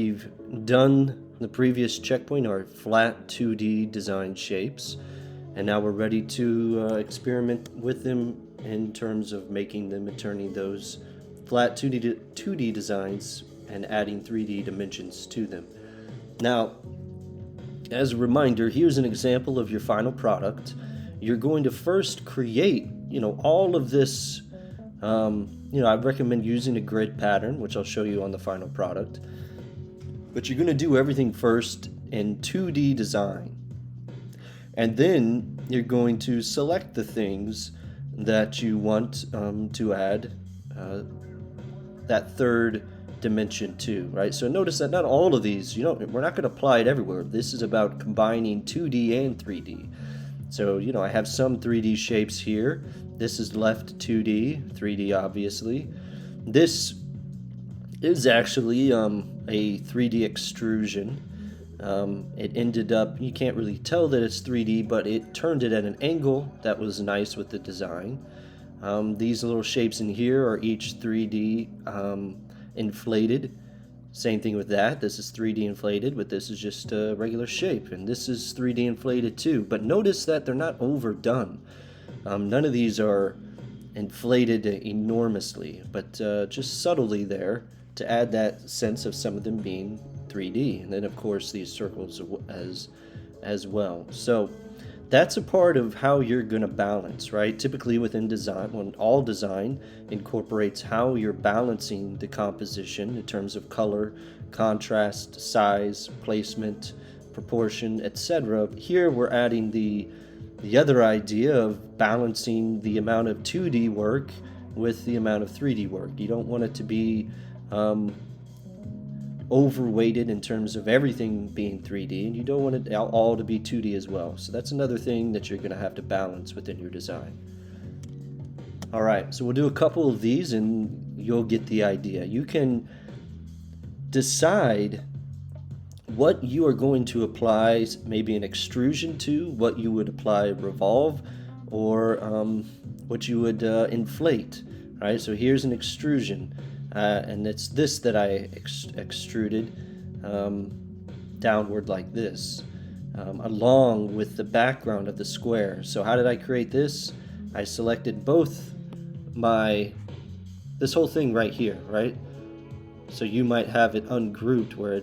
We've done the previous checkpoint, our flat 2D design shapes, and now we're ready to experiment with them in terms of making them and turning those flat 2D designs and adding 3D dimensions to them. Now, as a reminder, here's an example of your final product. You're going to first create, all of this. I recommend using a grid pattern, which I'll show you on the final product. But you're going to do everything first in 2D design. And then you're going to select the things that you want to add that third dimension to, right? So notice that not all of these, we're not going to apply it everywhere. This is about combining 2D and 3D. So, I have some 3D shapes here. This is left 2D, 3D obviously. This is actually a 3D extrusion. It ended up, you can't really tell that it's 3D, but it turned it at an angle that was nice with the design. These little shapes in here are each 3D inflated. Same thing with that. This is 3D inflated, but this is just a regular shape. And this is 3D inflated too. But notice that they're not overdone. None of these are inflated enormously, but just subtly there to add that sense of some of them being 3D. And then, of course, these circles as well. So that's a part of how you're going to balance, right? Typically within design, when all design incorporates how you're balancing the composition in terms of color, contrast, size, placement, proportion, etc. Here we're adding the other idea of balancing the amount of 2D work with the amount of 3D work. You don't want it to be overweighted in terms of everything being 3D, and you don't want it all to be 2D as well. So that's another thing that you're going to have to balance within your design. All right, so we'll do a couple of these and you'll get the idea. You can decide what you are going to apply maybe an extrusion to, what you would apply revolve, or what you would inflate. Right, so here's an extrusion. And it's this that I extruded downward like this, along with the background of the square. So how did I create this? I selected both this whole thing right here, right? So you might have it ungrouped where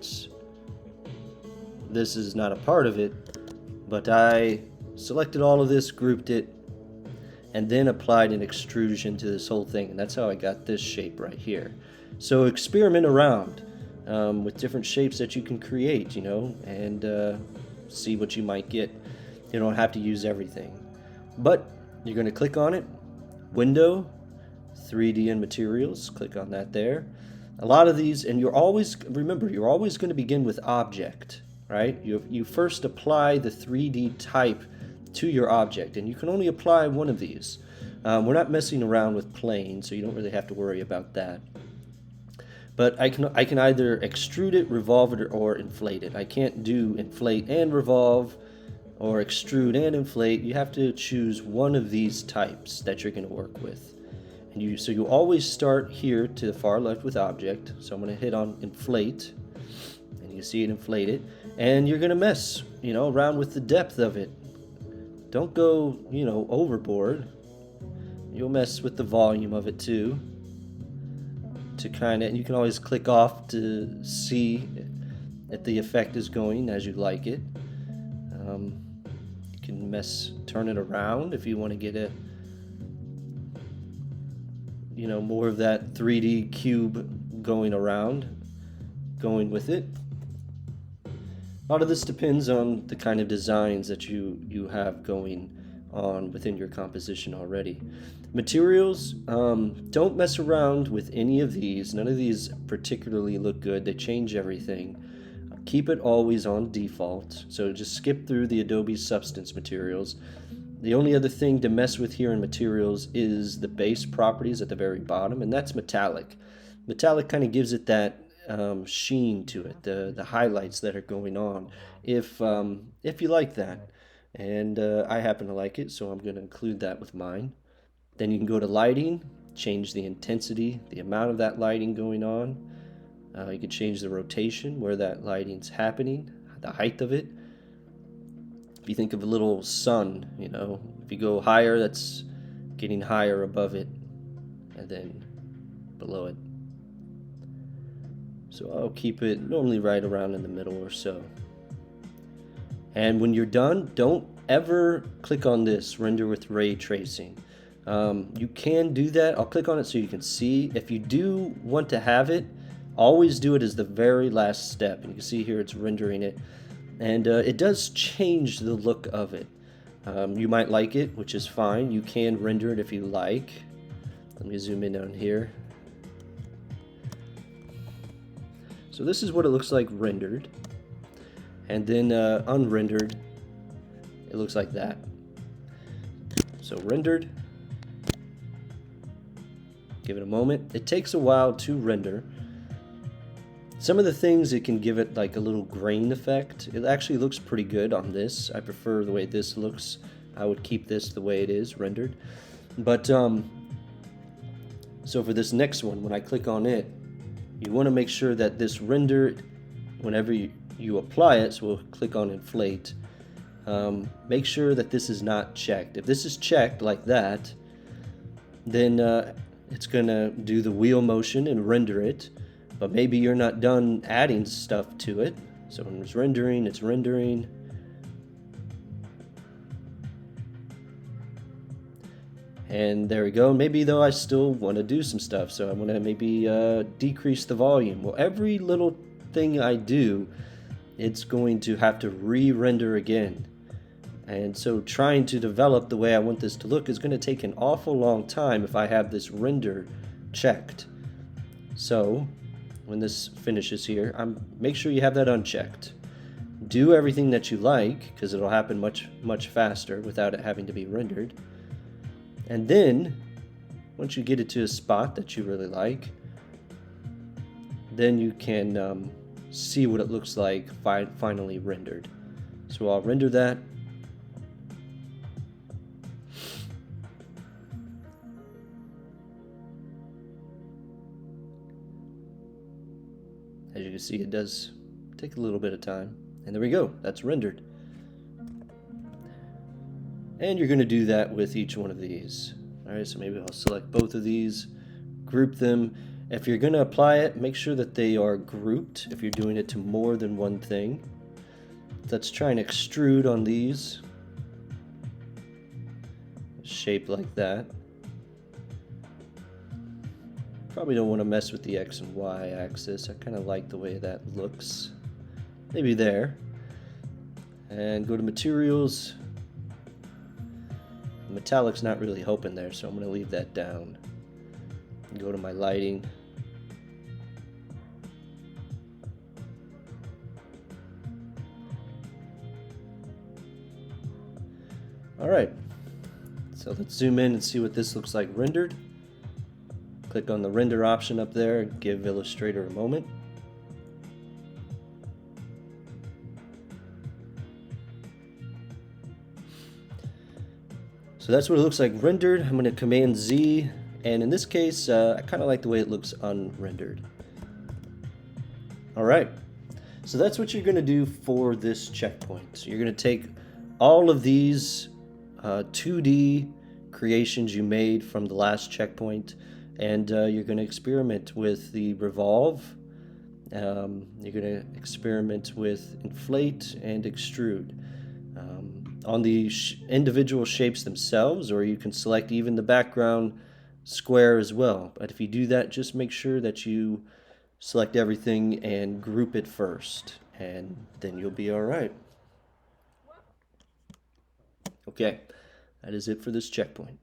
this is not a part of it, but I selected all of this, grouped it, and then applied an extrusion to this whole thing, and that's how I got this shape right here. So experiment around with different shapes that you can create, and see what you might get. You don't have to use everything, but you're going to click on it, Window, 3D and Materials, click on that there. A lot of these, and you're always going to begin with Object, right? You first apply the 3D type to your object, and you can only apply one of these. We're not messing around with plane, so you don't really have to worry about that. But I can either extrude it, revolve it, or inflate it. I can't do inflate and revolve, or extrude and inflate. You have to choose one of these types that you're going to work with. And so you always start here to the far left with object. So I'm going to hit on inflate, and you see it inflated. And you're going to mess, around with the depth of it. Don't go, overboard. You'll mess with the volume of it too. And you can always click off to see if the effect is going as you like it. You can turn it around if you want to get more of that 3D cube going with it. A lot of this depends on the kind of designs that you have going on within your composition already. Materials, don't mess around with any of these. None of these particularly look good. They change everything. Keep it always on default. So just skip through the Adobe Substance materials. The only other thing to mess with here in materials is the base properties at the very bottom, and that's metallic. Metallic kind of gives it that sheen to it, the highlights that are going on, if you like that. And I happen to like it, so I'm going to include that with mine. Then you can go to lighting, change the intensity, the amount of that lighting going on. You can change the rotation where that lighting's happening, the height of it. If you think of a little sun, you know, if you go higher, that's getting higher above it, and then below it. So I'll keep it normally right around in the middle or so. And when you're done, don't ever click on this, render with ray tracing. You can do that. I'll click on it so you can see. If you do want to have it, always do it as the very last step. And you can see here it's rendering it. And it does change the look of it. You might like it, which is fine. You can render it if you like. Let me zoom in on here. So this is what it looks like rendered. And then unrendered, it looks like that. So rendered. Give it a moment. It takes a while to render. Some of the things, it can give it like a little grain effect. It actually looks pretty good on this. I prefer the way this looks. I would keep this the way it is rendered. But so for this next one, when I click on it, you want to make sure that this rendered, whenever you apply it, so we'll click on inflate, make sure that this is not checked. If this is checked like that, then it's gonna do the wheel motion and render it, but maybe you're not done adding stuff to it. So when it's rendering, it's rendering. And there we go. Maybe though I still want to do some stuff, so I'm gonna maybe decrease the volume. Well, every little thing I do, it's going to have to re-render again. And so trying to develop the way I want this to look is going to take an awful long time if I have this render checked. So when this finishes here, make sure you have that unchecked. Do everything that you like, because it'll happen much faster without it having to be rendered. And then once you get it to a spot that you really like, then you can see what it looks like finally rendered. So I'll render that. As you can see, it does take a little bit of time. And there we go, that's rendered. And you're going to do that with each one of these. Alright, so maybe I'll select both of these, group them. If you're going to apply it, make sure that they are grouped if you're doing it to more than one thing. Let's try and extrude on these. Shape like that. Probably don't want to mess with the X and Y axis. I kind of like the way that looks. Maybe there. And go to materials. The metallic's not really helping there, so I'm going to leave that down. And go to my lighting. Alright, so let's zoom in and see what this looks like rendered. Click on the render option up there, give Illustrator a moment. So that's what it looks like rendered. I'm going to Command Z, and in this case, I kind of like the way it looks unrendered. Alright, so that's what you're going to do for this checkpoint. So you're going to take all of these 2D creations you made from the last checkpoint, and you're going to experiment with the revolve. You're going to experiment with inflate and extrude on the individual shapes themselves, or you can select even the background square as well. But if you do that, just make sure that you select everything and group it first, and then you'll be all right. Okay, that is it for this checkpoint.